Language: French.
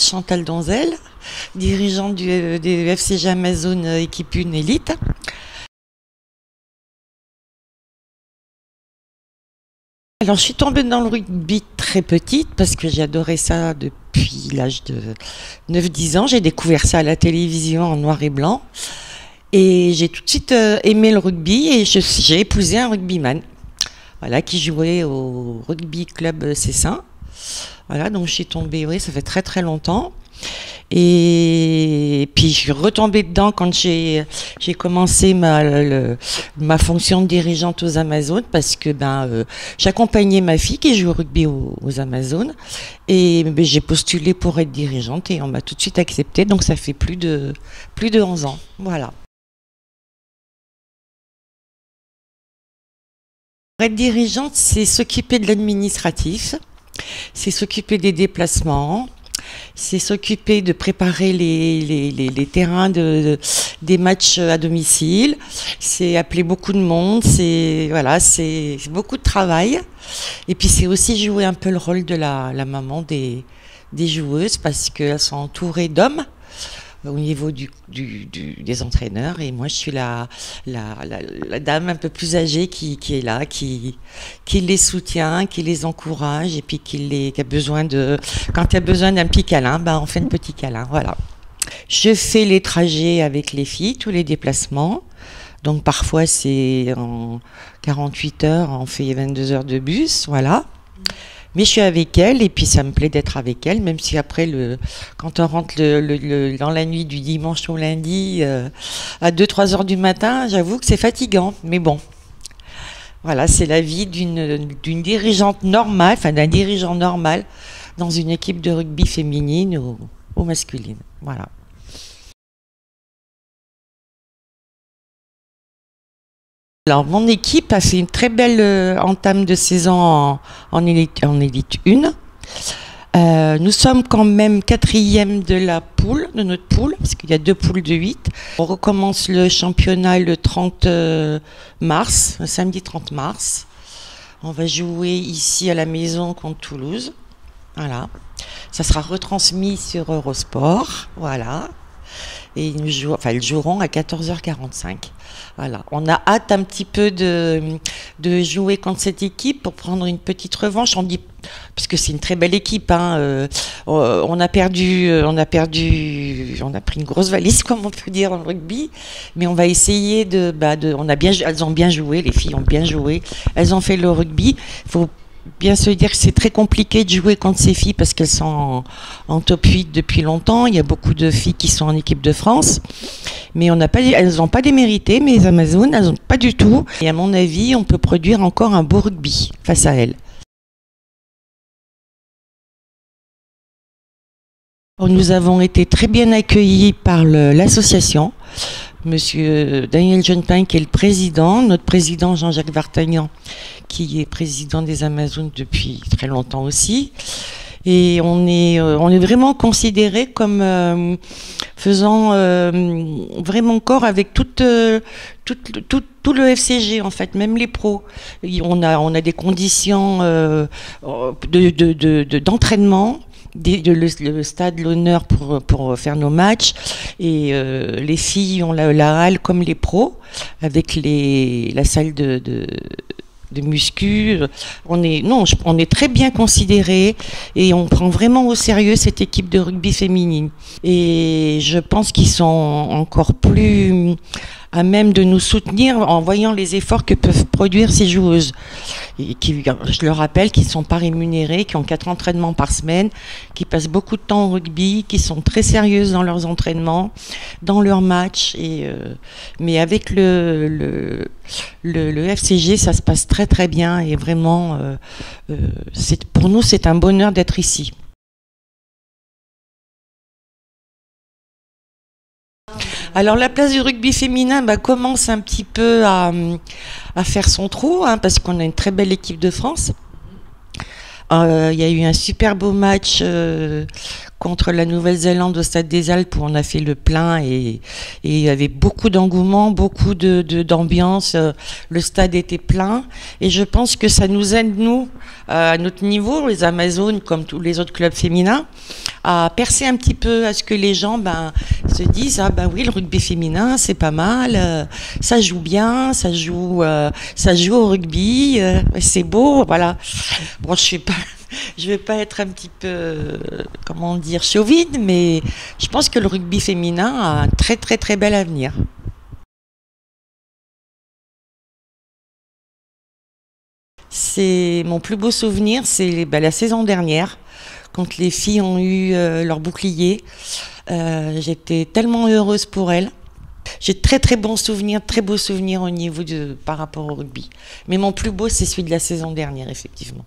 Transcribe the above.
Chantal Donzel, dirigeante du FCG Amazon équipe 1 Élite. Alors, je suis tombée dans le rugby très petite parce que j'adorais ça depuis l'âge de 9-10 ans. J'ai découvert ça à la télévision en noir et blanc. Et j'ai tout de suite aimé le rugby et j'ai épousé un rugbyman. Voilà, qui jouait au rugby club Cessin. Voilà, donc je suis tombée, oui, ça fait très très longtemps. Et puis je suis retombée dedans quand j'ai commencé ma fonction de dirigeante aux Amazones parce que j'accompagnais ma fille qui joue au rugby aux Amazones et j'ai postulé pour être dirigeante et on m'a tout de suite accepté, donc ça fait plus de 11 ans. Voilà. Être dirigeante, c'est s'occuper de l'administratif, c'est s'occuper des déplacements, c'est s'occuper de préparer les terrains des matchs à domicile, c'est appeler beaucoup de monde, c'est beaucoup de travail. Et puis c'est aussi jouer un peu le rôle de la maman des joueuses parce qu'elles sont entourées d'hommes au niveau des entraîneurs et moi je suis la dame un peu plus âgée qui est là, qui les soutient, qui les encourage et puis qui a besoin quand il y a besoin d'un petit câlin, on fait un petit câlin, voilà. Je fais les trajets avec les filles, tous les déplacements, donc parfois c'est en 48 heures, on fait 22 heures de bus, voilà. Mais je suis avec elle et puis ça me plaît d'être avec elle, même si après, quand on rentre dans la nuit du dimanche au lundi à 2-3 heures du matin, j'avoue que c'est fatigant. Mais bon, voilà, c'est la vie d'une dirigeante normale, enfin d'un dirigeant normal dans une équipe de rugby féminine ou masculine. Voilà. Alors, mon équipe a fait une très belle entame de saison en élite 1. Nous sommes quand même 4e de notre poule, parce qu'il y a 2 poules de 8. On recommence le championnat le 30 mars, le samedi 30 mars. On va jouer ici à la maison contre Toulouse. Voilà. Ça sera retransmis sur Eurosport. Voilà. Et ils joueront à 14h45. Voilà. On a hâte un petit peu de jouer contre cette équipe pour prendre une petite revanche. Parce que c'est une très belle équipe. On a pris une grosse valise, comme on peut dire en rugby. Mais on va essayer elles ont bien joué, les filles ont bien joué. Elles ont fait le rugby. Faut bien se dire que c'est très compliqué de jouer contre ces filles parce qu'elles sont en top 8 depuis longtemps. Il y a beaucoup de filles qui sont en équipe de France. Mais elles n'ont pas démérité, mais les Amazones, elles n'ont pas du tout. Et à mon avis, on peut produire encore un beau rugby face à elles. Nous avons été très bien accueillis par l'association. Monsieur Daniel Jeunepin, qui est le président, notre président Jean-Jacques Vartagnan, qui est président des Amazones depuis très longtemps aussi. Et on est vraiment considéré comme faisant vraiment corps avec tout le FCG en fait, même les pros. On a des conditions d'entraînement. Le stade, l'honneur pour faire nos matchs et les filles ont la halle comme les pros avec la salle de muscu. On est très bien considérés et on prend vraiment au sérieux cette équipe de rugby féminine et je pense qu'ils sont encore plus à même de nous soutenir en voyant les efforts que peuvent produire ces joueuses. Et je le rappelle, qui ne sont pas rémunérées, qui ont 4 entraînements par semaine, qui passent beaucoup de temps au rugby, qui sont très sérieuses dans leurs entraînements, dans leurs matchs. Mais avec le FCG, ça se passe très très bien et vraiment, pour nous, c'est un bonheur d'être ici. Alors la place du rugby féminin commence un petit peu à faire son trou, parce qu'on a une très belle équipe de France. Il y a eu un super beau match contre la Nouvelle-Zélande au Stade des Alpes où on a fait le plein et il y avait beaucoup d'engouement, beaucoup d'ambiance. Le stade était plein et je pense que ça nous aide, nous, à notre niveau, les Amazones, comme tous les autres clubs féminins, à percer un petit peu, à ce que les gens se disent ah oui, le rugby féminin c'est pas mal, ça joue bien, ça joue au rugby, c'est beau, voilà. Bon, je vais pas être un petit peu comment dire chauvine, mais je pense que le rugby féminin a un très très très bel avenir. C'est mon plus beau souvenir, c'est la saison dernière, quand les filles ont eu leur bouclier. J'étais tellement heureuse pour elles. J'ai de très très bons souvenirs, très beaux souvenirs au niveau par rapport au rugby. Mais mon plus beau, c'est celui de la saison dernière, effectivement.